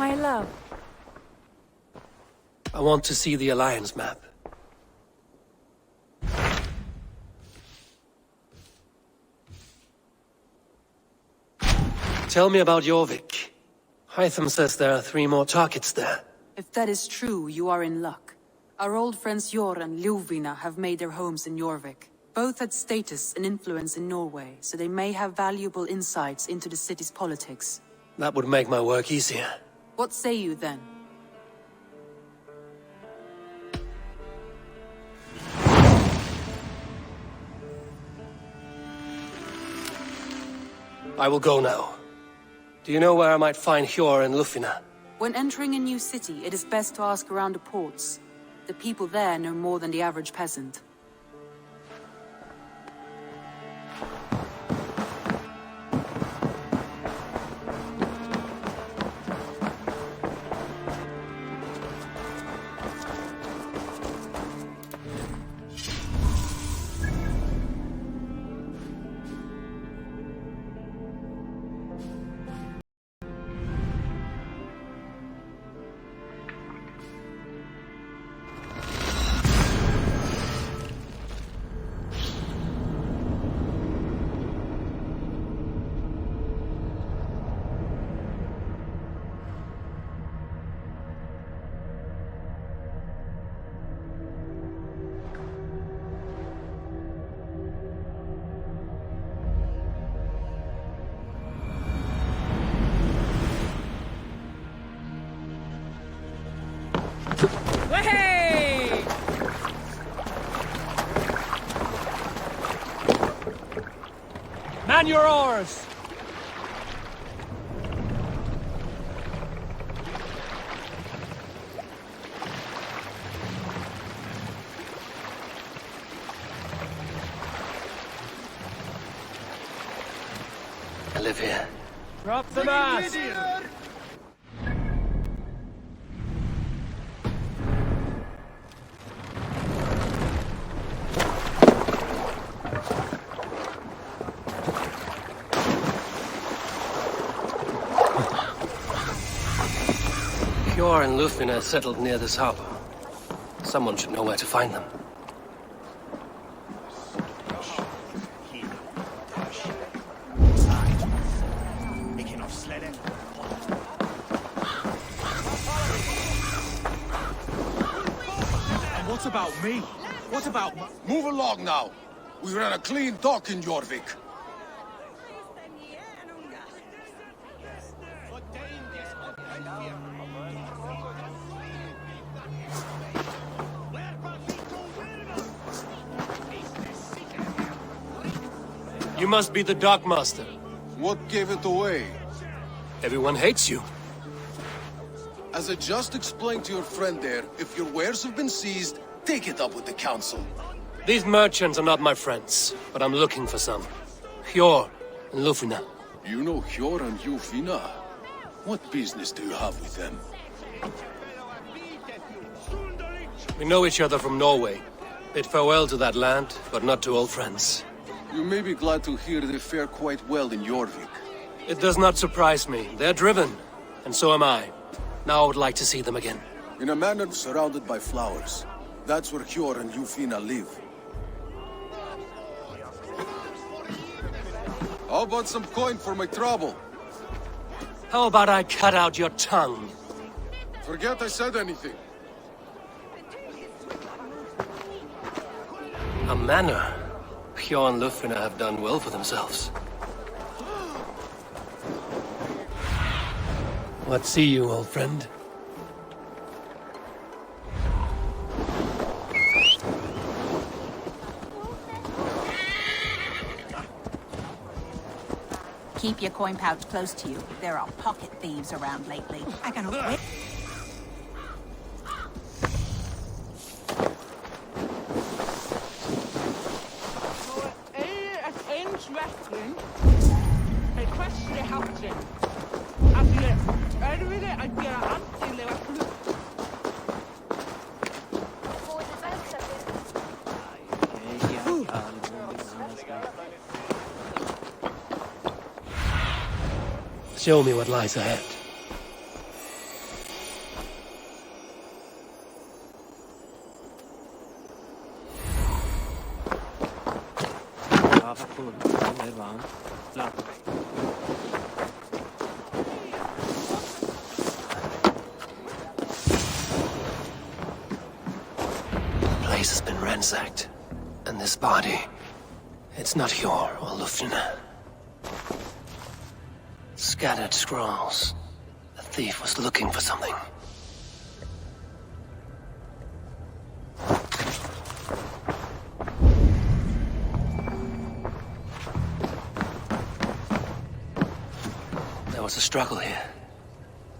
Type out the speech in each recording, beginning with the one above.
my love. I want to see the Alliance map. Tell me about Jorvik. Hytham says there are 3 more targets there. If that is true, you are in luck. Our old friends Jor and Ljuvfina have made their homes in Jorvik. Both had status and influence in Norway, so they may have valuable insights into the city's politics. That would make my work easier. What say you then? I will go now. Do you know where I might find Hjor and Ljuvfina? When entering a new city, it is best to ask around the ports. The people there know more than the average peasant. Hey! Man your oars! I live here. Drop the mask! Hjor and Ljuvfina settled near this harbor. Someone should know where to find them. What about me? What about... Move along now. We ran a clean dock in Jorvik. You must be the dockmaster. What gave it away? Everyone hates you. As I just explained to your friend there, if your wares have been seized, take it up with the council. These merchants are not my friends, but I'm looking for some. Hjor and Ljuvfina. You know Hjor and Ljuvfina? What business do you have with them? We know each other from Norway. Bid farewell to that land, but not to old friends. You may be glad to hear they fare quite well in Jorvik. It does not surprise me. They're driven, and so am I. Now I would like to see them again. In a manor surrounded by flowers. That's where Hjor and Ljuvfina live. How about some coin for my trouble? How about I cut out your tongue? Forget I said anything. A manor. Hjor and Ljuvfina have done well for themselves. What see you, old friend? Keep your coin pouch close to you. There are pocket thieves around lately. I cannot wait. Show me what lies ahead. The place has been ransacked. And this body... It's not Eivor or Ljuvfina. Scattered scrolls. The thief was looking for something. There was a struggle here.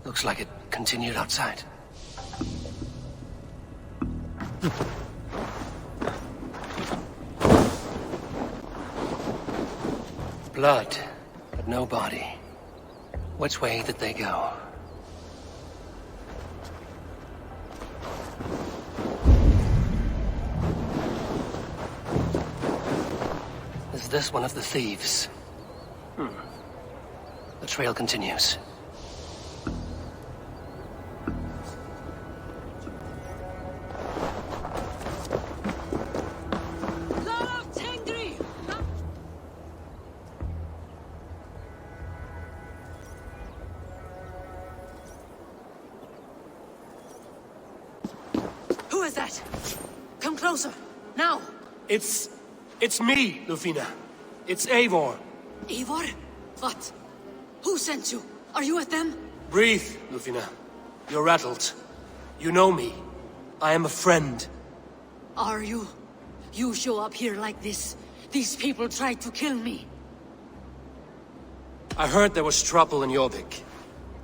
Looks like it continued outside. Blood, but no body. Which way did they go? Is this one of the thieves? The trail continues. Who is that? Come closer, now! It's me, Ljuvfina. It's Eivor. Eivor? What? Who sent you? Are you with them? Breathe, Ljuvfina. You're rattled. You know me. I am a friend. Are you? You show up here like this. These people tried to kill me. I heard there was trouble in Jorvik.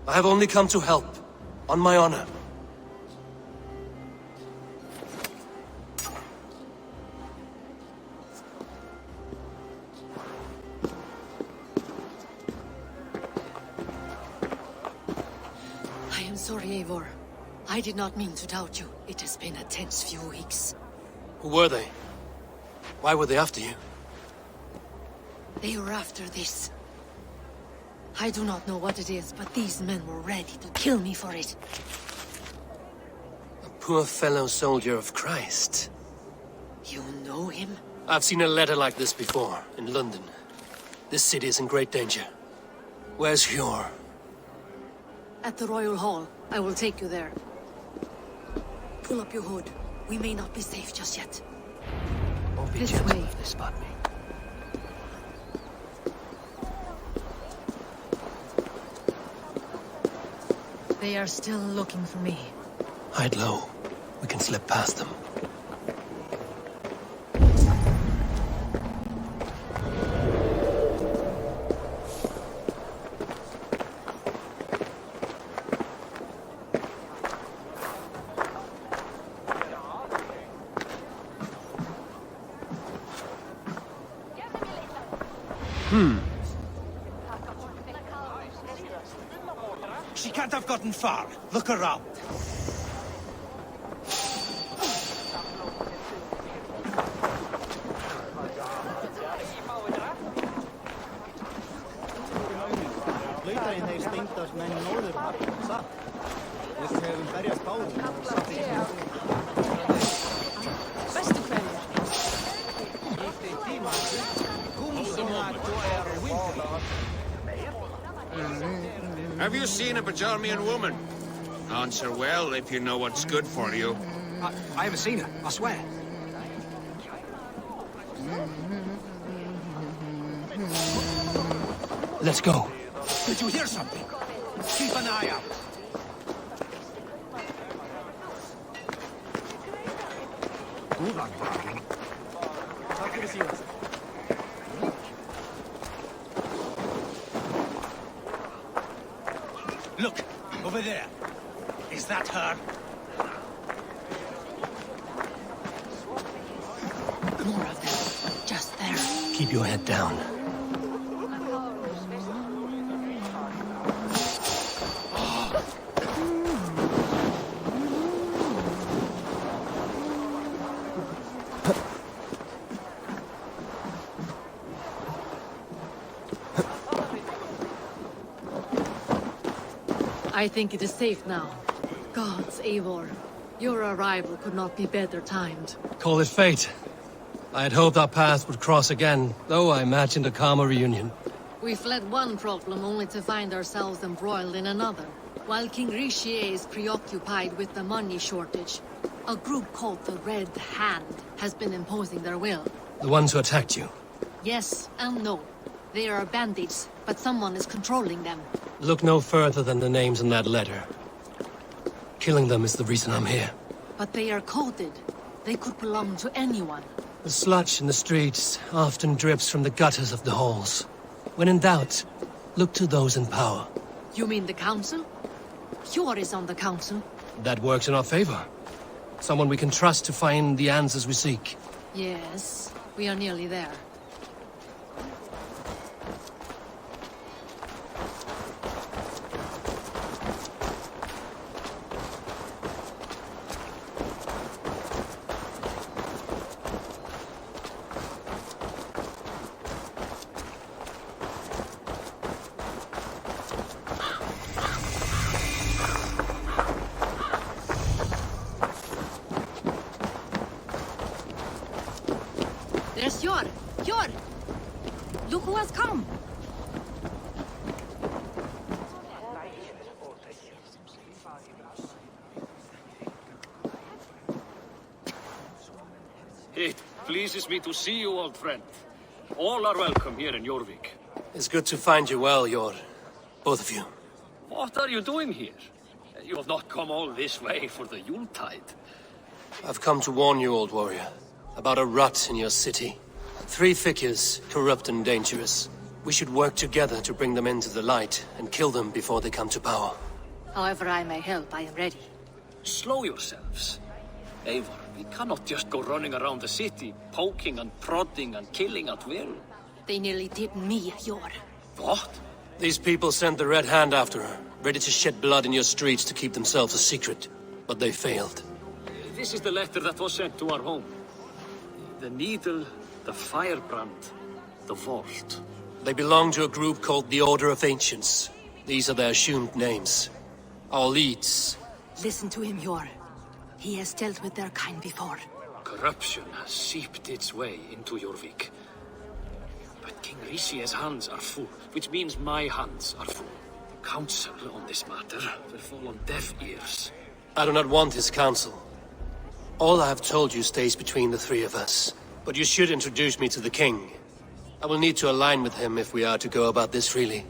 I have only come to help. On my honor. I am sorry, Eivor. I did not mean to doubt you. It has been a tense few weeks. Who were they? Why were they after you? They were after this. I do not know what it is, but these men were ready to kill me for it. A poor fellow soldier of Christ. You know him? I've seen a letter like this before, in London. This city is in great danger. Where's Eivor? At the Royal Hall. I will take you there. Pull up your hood. We may not be safe just yet. Won't be This gentle way. if they spot me. They are still looking for me. Hide low. We can slip past them. She can't have gotten far. Look around. Lautarinn þeir stengdast menn norðurnar, satt. Við höfum berjast báðum og satt ekki. Bestu kveðjur. Have you seen a Bajarmian woman? Answer well if you know what's good for you. I haven't seen her, I swear. Let's go. Did you hear something? Keep an eye out. Góðan daginn. Takk fyrir síðast. Look, over there. Is that her? More of them. Just there. Keep your head down. I think it is safe now. Gods, Eivor. Your arrival could not be better timed. Call it fate. I had hoped our paths would cross again, though I imagined a calmer reunion. We fled one problem only to find ourselves embroiled in another. While King Richier is preoccupied with the money shortage, a group called the Red Hand has been imposing their will. The ones who attacked you. Yes and no. They are bandits, but someone is controlling them. Look no further than the names in that letter. Killing them is the reason I'm here. But they are coded. They could belong to anyone. The sludge in the streets often drips from the gutters of the halls. When in doubt, look to those in power. You mean the council? Hjor is on the council. That works in our favor. Someone we can trust to find the answers we seek. Yes, we are nearly there. There's Hjor! Hjor! Look who has come! It pleases me to see you, old friend. All are welcome here in Jorvik. It's good to find you well, Jor. Both of you. What are you doing here? You have not come all this way for the Yuletide. I've come to warn you, old warrior, about a rot in your city. 3 figures, corrupt and dangerous. We should work together to bring them into the light and kill them before they come to power. However I may help, I am ready. Slow yourselves. Eivor, we cannot just go running around the city, poking and prodding and killing at will. They nearly did me, Hjor. What? These people sent the Red Hand after her, ready to shed blood in your streets to keep themselves a secret. But they failed. This is the letter that was sent to our home. The needle, the firebrand, the vault. They belong to a group called the Order of Ancients. These are their assumed names. Our leads. Listen to him, Hjor. He has dealt with their kind before. Corruption has seeped its way into Jorvik. But King Richier's hands are full, which means my hands are full. Counsel on this matter will fall on deaf ears. I do not want his counsel. All I have told you stays between the 3 of us. But you should introduce me to the king. I will need to align with him if we are to go about this freely.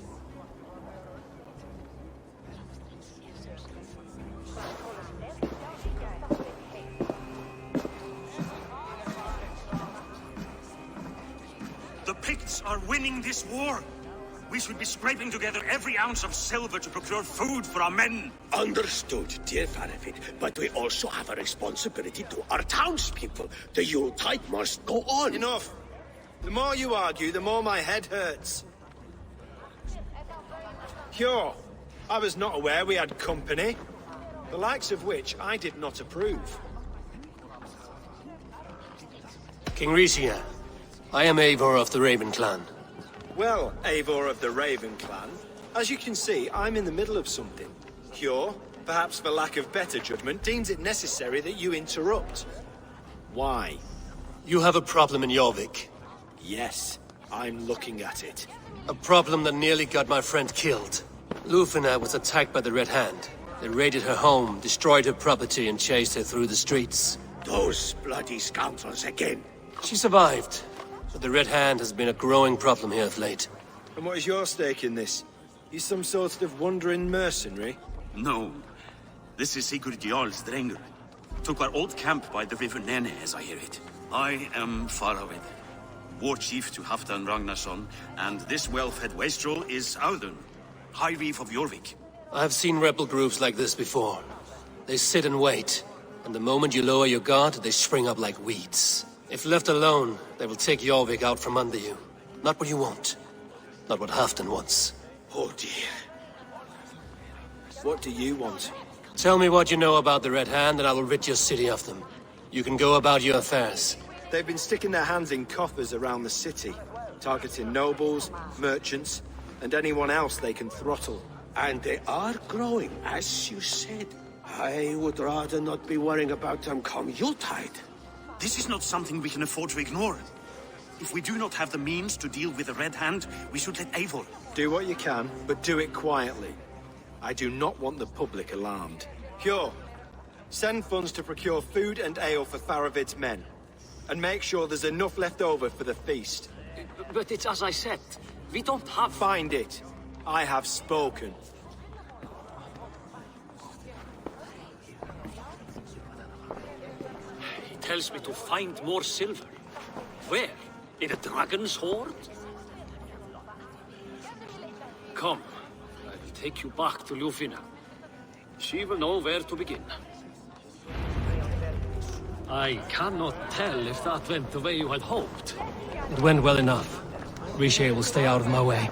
The Picts are winning this war. We should be scraping together every ounce of silver to procure food for our men. Understood, dear Farafit, but we also have a responsibility to our townspeople. The Yuletide must go on. Enough! The more you argue, the more my head hurts. Hjor, I was not aware we had company, the likes of which I did not approve. King Richier, I am Eivor of the Raven clan. Well, Eivor of the Raven clan, as you can see, I'm in the middle of something. Hjor, perhaps for lack of better judgment, deems it necessary that you interrupt. Why? You have a problem in Jorvik. Yes, I'm looking at it. A problem that nearly got my friend killed. Ljuvfina was attacked by the Red Hand. They raided her home, destroyed her property, and chased her through the streets. Those bloody scoundrels again. She survived, but the Red Hand has been a growing problem here of late. And what is your stake in this? You some sort of wandering mercenary? No. This is Sigurd Jarl's Drenger. Took our old camp by the river Nene, as I hear it. I am Faraved, war chief to Halfdan Ragnarsson, and this well-fed wastrel is Audun, High Reef of Jorvik. I have seen rebel groups like this before. They sit and wait, and the moment you lower your guard, they spring up like weeds. If left alone, they will take Jorvik out from under you. Not what you want. Not what Halfdan wants. Oh dear. What do you want? Tell me what you know about the Red Hand, and I will rid your city of them. You can go about your affairs. They've been sticking their hands in coffers around the city, targeting nobles, merchants, and anyone else they can throttle. And they are growing, as you said. I would rather not be worrying about them come Yuletide. This is not something we can afford to ignore. If we do not have the means to deal with the Red Hand, we should let Eivor. Do what you can, but do it quietly. I do not want the public alarmed. Hjor, send funds to procure food and ale for Faravid's men. And make sure there's enough left over for the feast. But it's as I said. We don't have... Find it. I have spoken. He tells me to find more silver. Where? In a dragon's hoard? Come, I will take you back to Ljuvfina. She will know where to begin. I cannot tell if that went the way you had hoped. It went well enough. Riche will stay out of my way.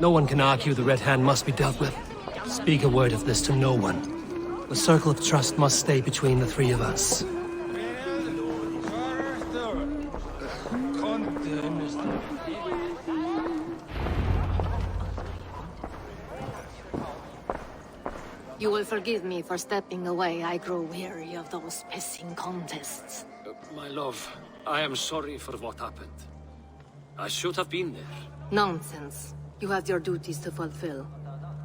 No one can argue the Red Hand must be dealt with. Speak a word of this to no one. The circle of trust must stay between the three of us. You will forgive me for stepping away. I grow weary of those pissing contests. My love, I am sorry for what happened. I should have been there. Nonsense. You have your duties to fulfill.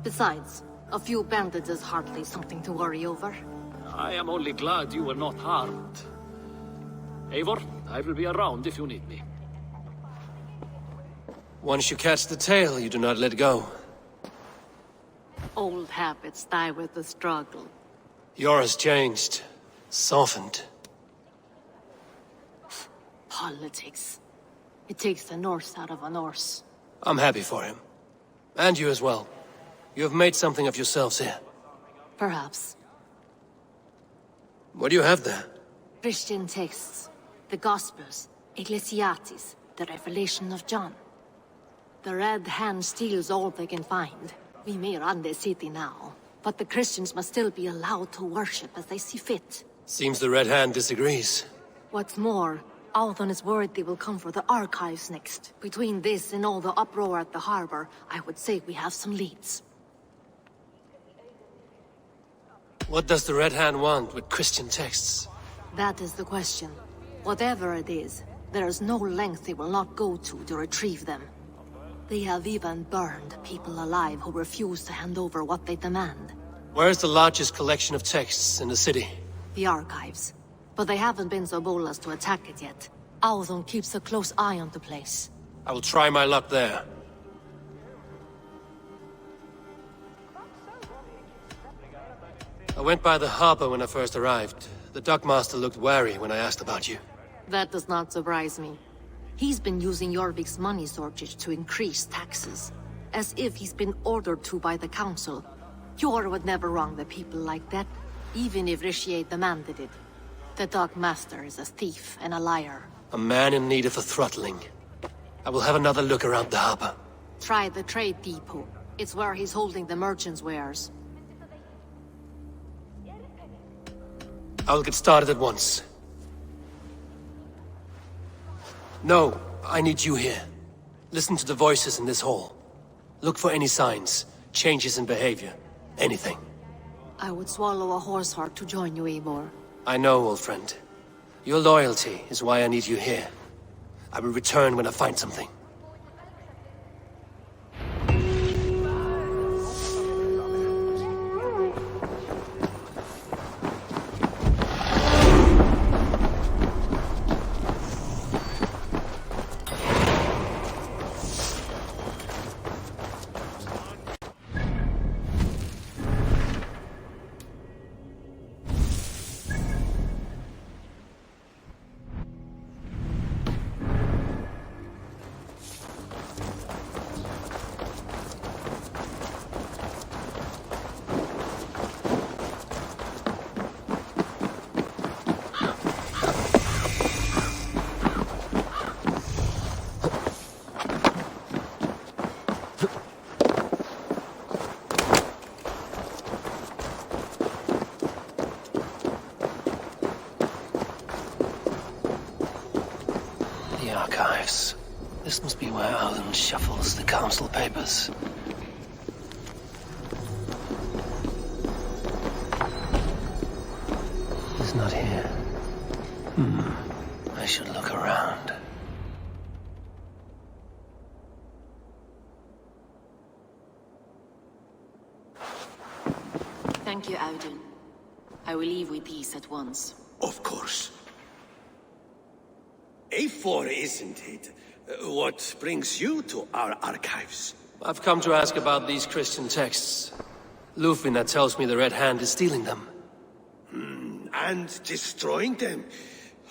Besides, a few bandits is hardly something to worry over. I am only glad you were not harmed. Eivor, I will be around if you need me. Once you catch the tail, you do not let go. Old habits die with the struggle. Yours changed. Softened. Politics. It takes the Norse out of a Norse. I'm happy for him. And you as well. You have made something of yourselves here. Perhaps. What do you have there? Christian texts. The Gospels. Ecclesiastes. The Revelation of John. The Red Hand steals all they can find. We may run the city now, but the Christians must still be allowed to worship as they see fit. Seems the Red Hand disagrees. What's more, Althon is worried they will come for the archives next. Between this and all the uproar at the harbor, I would say we have some leads. What does the Red Hand want with Christian texts? That is the question. Whatever it is, there is no length they will not go to retrieve them. They have even burned people alive who refuse to hand over what they demand. Where's the largest collection of texts in the city? The archives. But they haven't been so bold as to attack it yet. Althon keeps a close eye on the place. I will try my luck there. I went by the harbor when I first arrived. The dockmaster looked wary when I asked about you. That does not surprise me. He's been using Jorvik's money shortage to increase taxes. As if he's been ordered to by the council. Hjor would never wrong the people like that, even if Riche demanded it. The dockmaster is a thief and a liar. A man in need of a throttling. I will have another look around the harbor. Try the trade depot. It's where he's holding the merchants' wares. I will get started at once. No, I need you here. Listen to the voices in this hall. Look for any signs, changes in behavior, anything. I would swallow a horse heart to join you, Eivor. I know, old friend. Your loyalty is why I need you here. I will return when I find something. Archives. This must be where Alan shuffles the council papers. He's not here. I should look around. Thank you, Audun. I will leave with these at once. Of course. Eivor, isn't it? What brings you to our archives? I've come to ask about these Christian texts. Ljuvfina tells me the Red Hand is stealing them. And destroying them.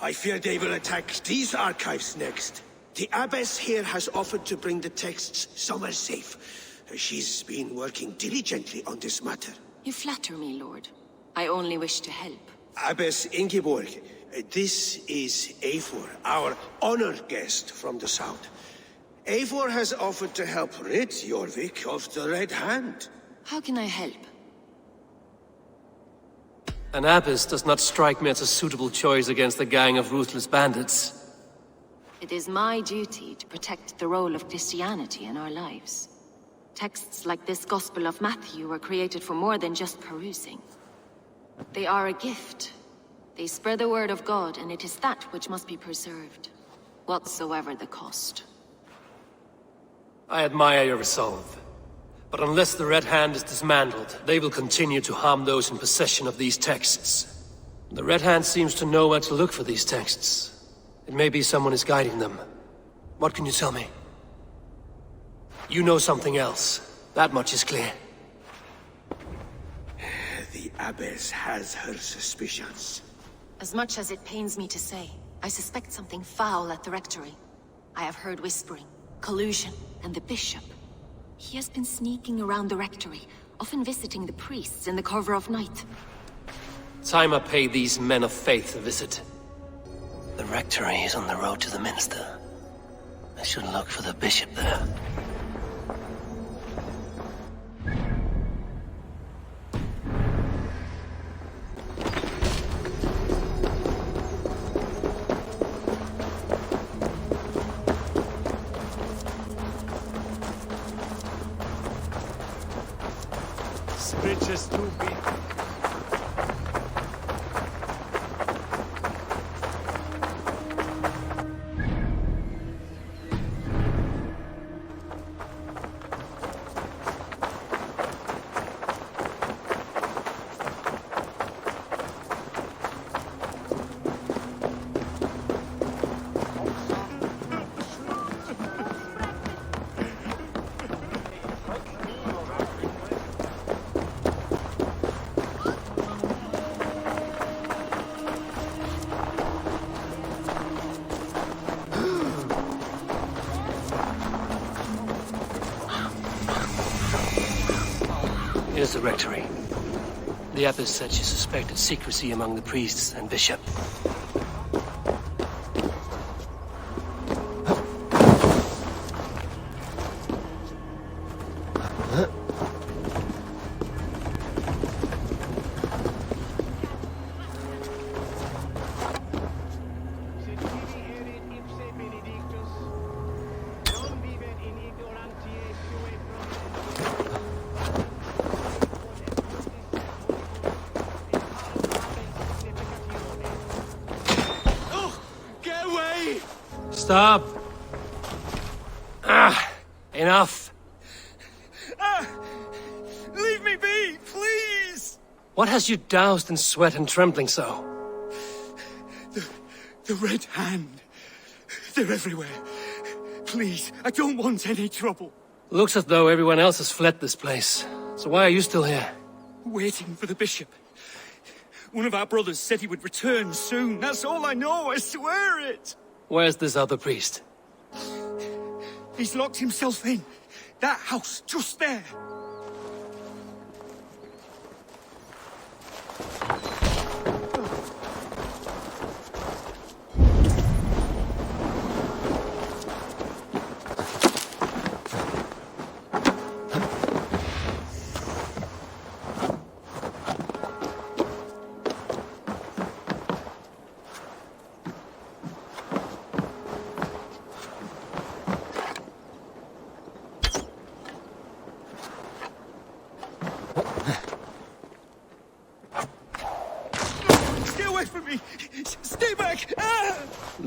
I fear they will attack these archives next. The abbess here has offered to bring the texts somewhere safe. She's been working diligently on this matter. You flatter me, Lord. I only wish to help. Abbess Ingeborg, this is Eivor, our honored guest from the south. Eivor has offered to help rid Jorvik of the Red Hand. How can I help? An abbess does not strike me as a suitable choice against a gang of ruthless bandits. It is my duty to protect the role of Christianity in our lives. Texts like this Gospel of Matthew were created for more than just perusing. They are a gift. They spread the word of God, and it is that which must be preserved, whatsoever the cost. I admire your resolve. But unless the Red Hand is dismantled, they will continue to harm those in possession of these texts. The Red Hand seems to know where to look for these texts. It may be someone is guiding them. What can you tell me? You know something else. That much is clear. The abbess has her suspicions. As much as it pains me to say, I suspect something foul at the rectory. I have heard whispering, collusion, and the bishop. He has been sneaking around the rectory, often visiting the priests in the cover of night. Time I pay these men of faith a visit. The rectory is on the road to the minster. I should look for the bishop there. Here's the rectory. The abbess said she suspected secrecy among the priests and bishop. Stop! Enough! Leave me be, please! What has you doused in sweat and trembling so? The Red Hand. They're everywhere. Please, I don't want any trouble. Looks as though everyone else has fled this place. So why are you still here? Waiting for the bishop. One of our brothers said he would return soon. That's all I know, I swear it! Where's this other priest? He's locked himself in. That house, just there.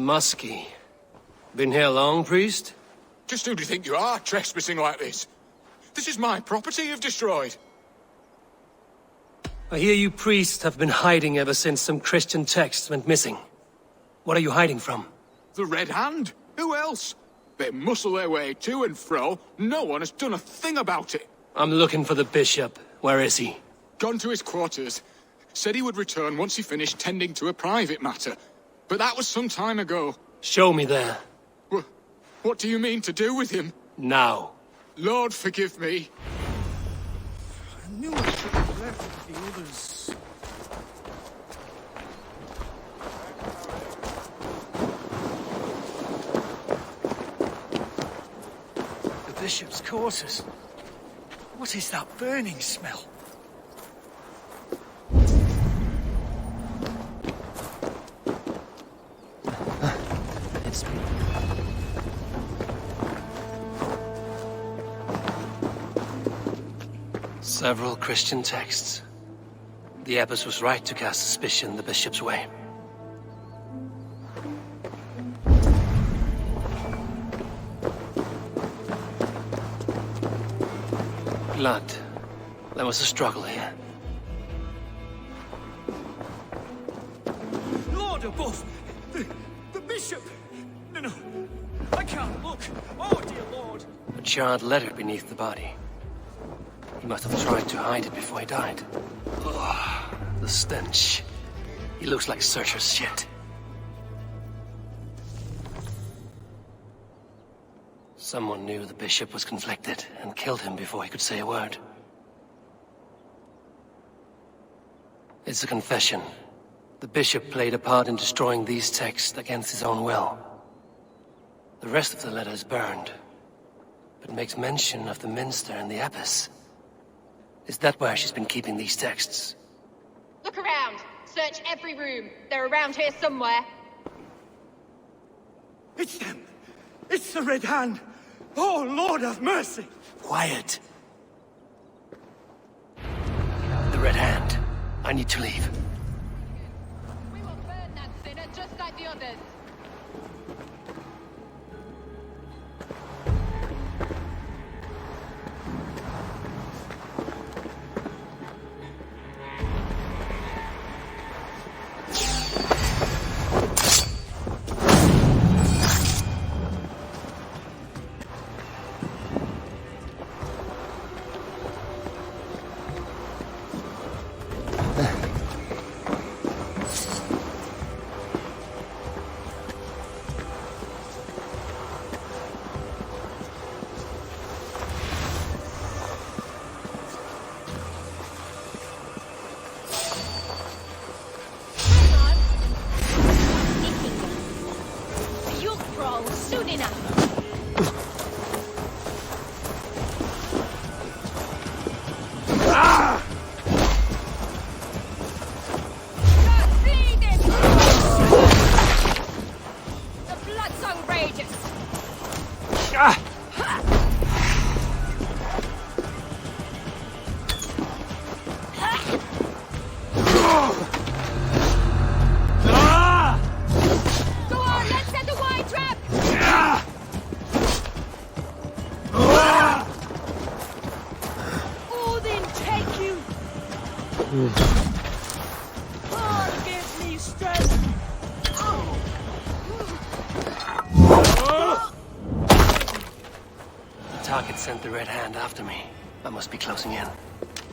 Musky. Been here long, priest? Just who do you think you are, trespassing like this? This is my property you've destroyed. I hear you priests have been hiding ever since some Christian texts went missing. What are you hiding from? The Red Hand? Who else? They muscle their way to and fro. No one has done a thing about it. I'm looking for the bishop. Where is he? Gone to his quarters. Said he would return once he finished tending to a private matter. But that was some time ago. Show me there. What do you mean to do with him? Now. Lord, forgive me. I knew I should have left the others. The bishop's quarters. What is that burning smell? Several Christian texts. The abbess was right to cast suspicion the bishop's way. Blood. There was a struggle here. Lord above! The bishop! No, I can't look! Oh, dear Lord! A charred letter beneath the body. He must have tried to hide it before he died. Ugh, the stench. He looks like Searcher's shit. Someone knew the bishop was conflicted and killed him before he could say a word. It's a confession. The bishop played a part in destroying these texts against his own will. The rest of the letter is burned, but makes mention of the minster and the abbess. Is that where she's been keeping these texts? Look around. Search every room. They're around here somewhere. It's them! It's the Red Hand! Oh, Lord have mercy! Quiet. The Red Hand. I need to leave. We will burn that sinner just like the others. Target sent the Red Hand after me. I must be closing in.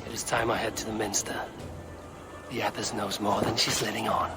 It is time I head to the Minster. The abbess knows more than she's letting on.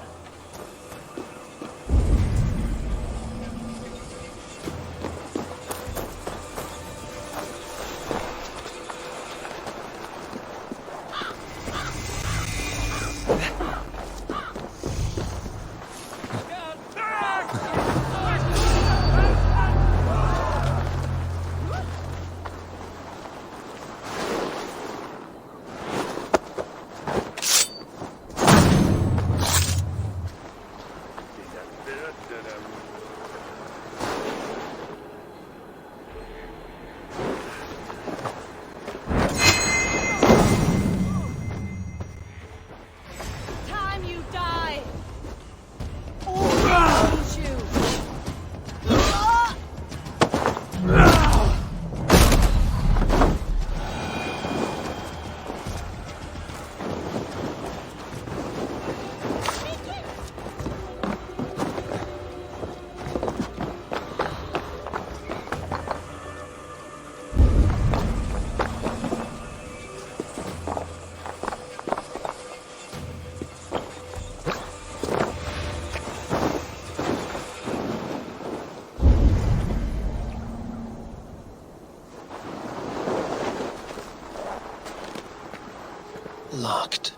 locked.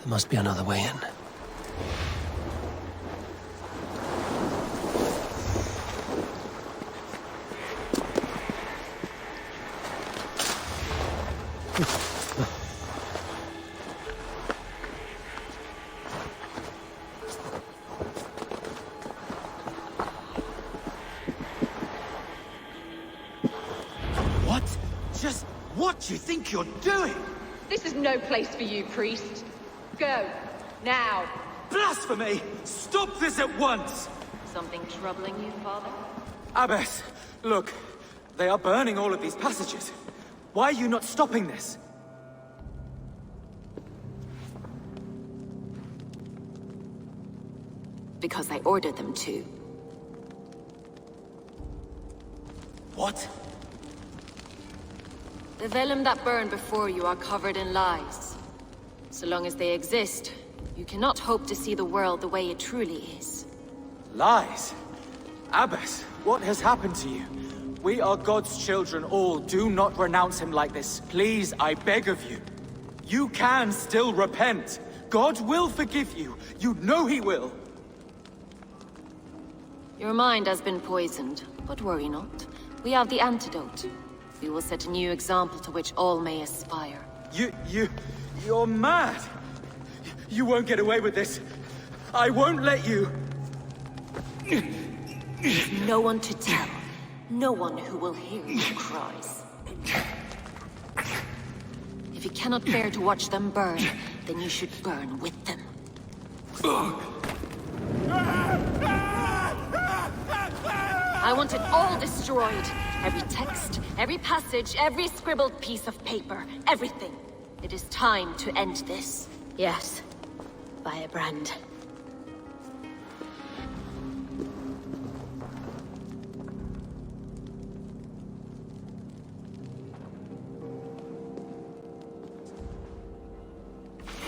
There must be another way in. What? Just what do you think you're doing? This is no place for you, priest. Go. Now. Blasphemy! Stop this at once! Something troubling you, Father? Abbess, look. They are burning all of these passages. Why are you not stopping this? Because I ordered them to. What? The vellum that burn before you are covered in lies. So long as they exist, you cannot hope to see the world the way it truly is. Lies? Abbess, what has happened to you? We are God's children all. Do not renounce him like this. Please, I beg of you. You can still repent. God will forgive you. You know he will. Your mind has been poisoned, but worry not. We have the antidote. We will set a new example to which all may aspire. You're mad! You won't get away with this. I won't let you! There's no one to tell. No one who will hear your cries. If you cannot bear to watch them burn, then you should burn with them. I want it all destroyed. Every text, every passage, every scribbled piece of paper, everything. It is time to end this. Yes, Firebrand.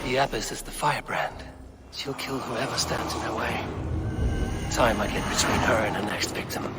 The Abbess is the Firebrand. She'll kill whoever stands in her way. Time might get between her and her next victim.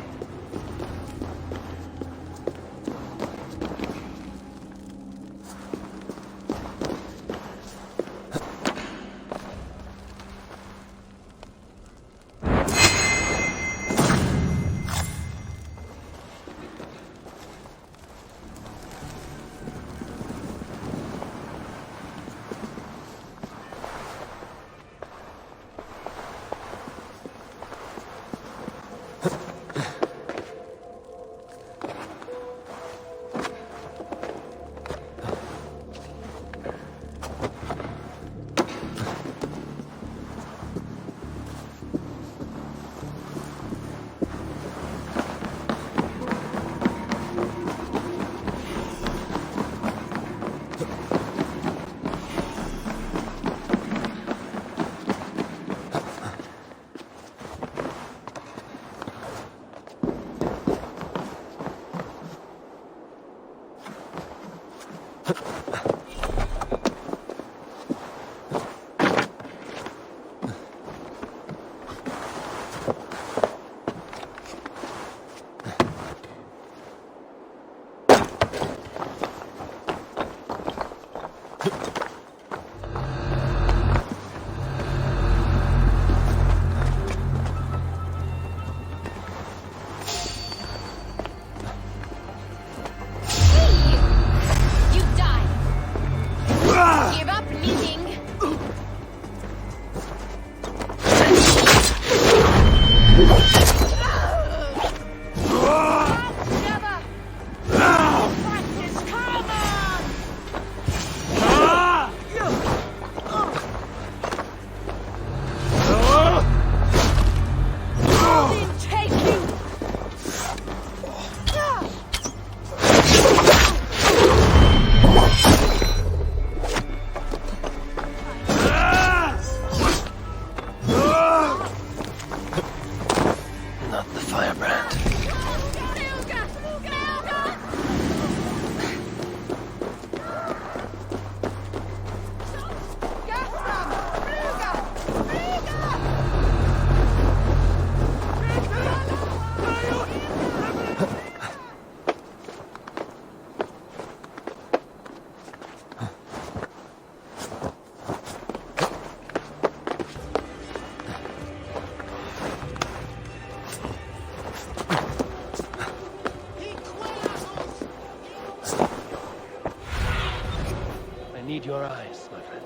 need your eyes, my friend.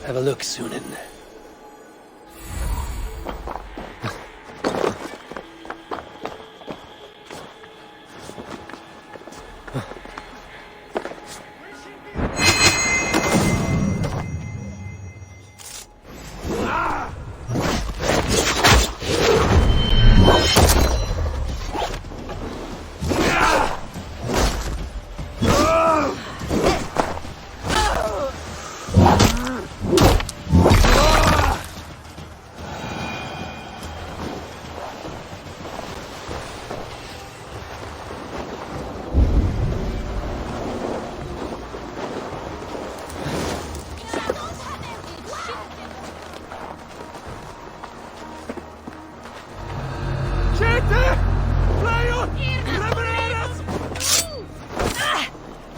Have a look, Sunan.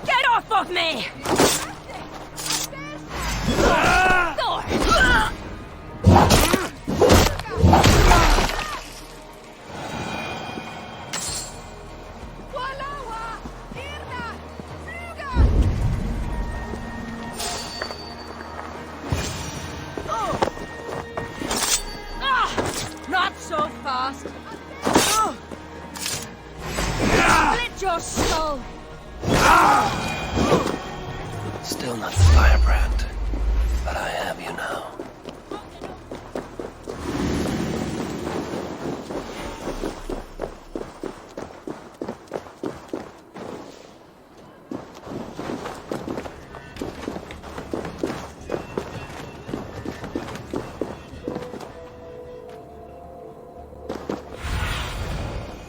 Get off of me! Not so fast! Split your skull! Still not the firebrand, but I have you now.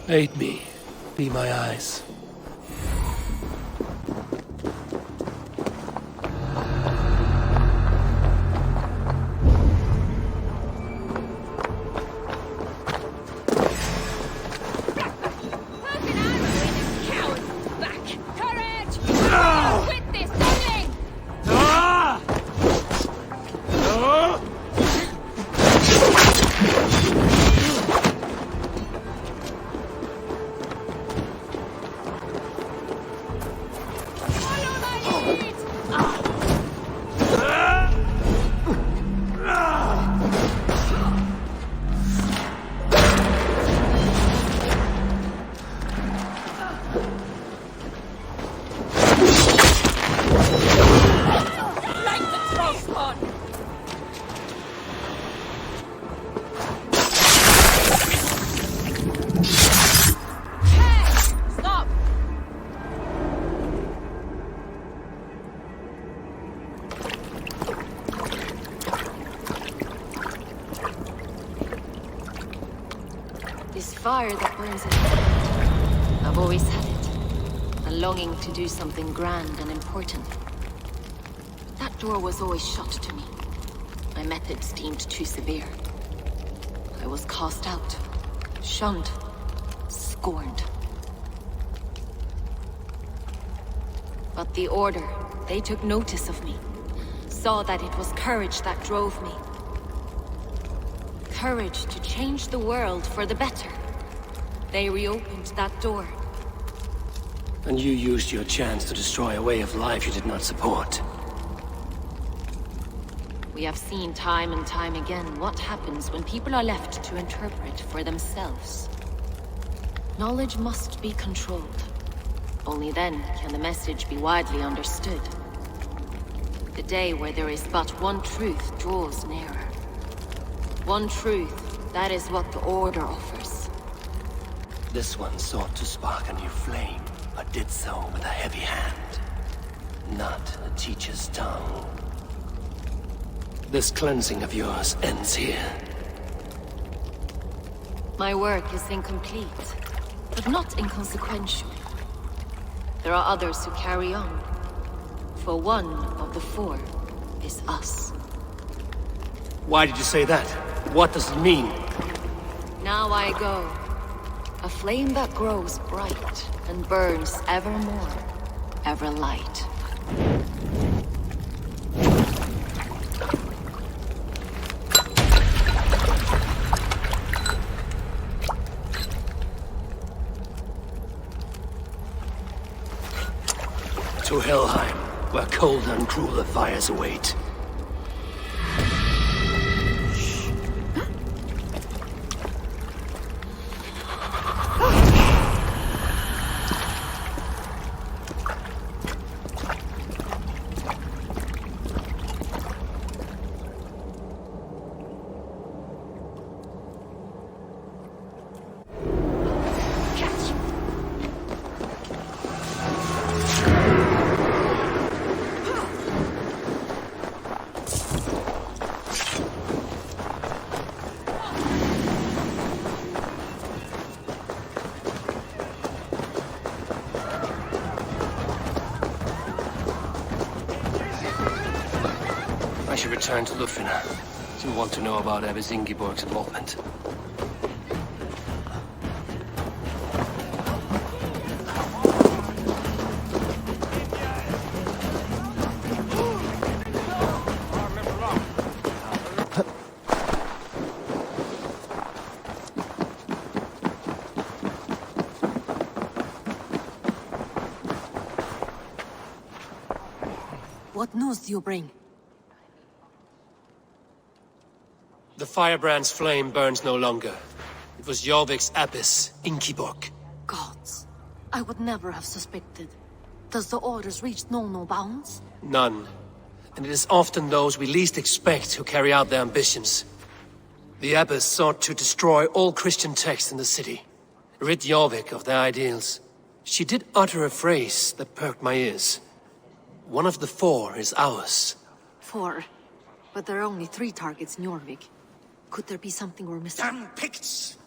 Aid me. Be my eyes. This fire that burns in my heart. I've always had it. A longing to do something grand and important. That door was always shut to me. My methods deemed too severe. I was cast out, shunned, scorned. But the Order, they took notice of me. Saw that it was courage that drove me. Courage to change the world for the better. They reopened that door. And you used your chance to destroy a way of life you did not support. We have seen time and time again what happens when people are left to interpret for themselves. Knowledge must be controlled. Only then can the message be widely understood. The day where there is but one truth draws nearer. One truth, that is what the Order offers. This one sought to spark a new flame, but did so with a heavy hand. not a teacher's tongue. This cleansing of yours ends here. My work is incomplete, but not inconsequential. There are others who carry on. For one of the four is us. Why did you say that? What does it mean? Now I go. A flame that grows bright and burns ever more, ever light. To Helheim, where colder and crueler fires await. I should return to Ljuvfina. Do you want to know about Abbess Ingeborg's involvement? What news do you bring? The firebrand's flame burns no longer. It was Jorvik's abbess, Ingeborg. Gods, I would never have suspected. Does the orders reach no bounds? None. And it is often those we least expect who carry out their ambitions. The abbess sought to destroy all Christian texts in the city, rid Jorvik of their ideals. She did utter a phrase that perked my ears. One of the four is ours. 4. But there are only 3 targets in Jorvik. Could there be something we're missing? Damn Picts!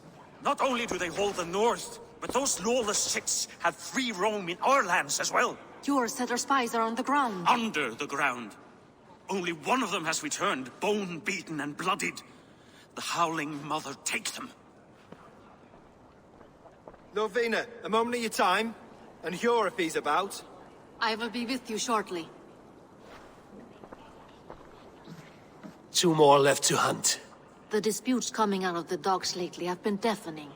Not only do they hold the north, but those lawless shits have free roam in our lands as well. Yours said our spies are on the ground. Under the ground. Only one of them has returned, bone-beaten and bloodied. The Howling Mother take them. Ljuvfina, a moment of your time. And Hjor if he's about. I will be with you shortly. 2 more left to hunt. The disputes coming out of the docks lately have been deafening.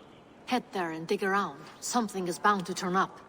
Head there and dig around. Something is bound to turn up.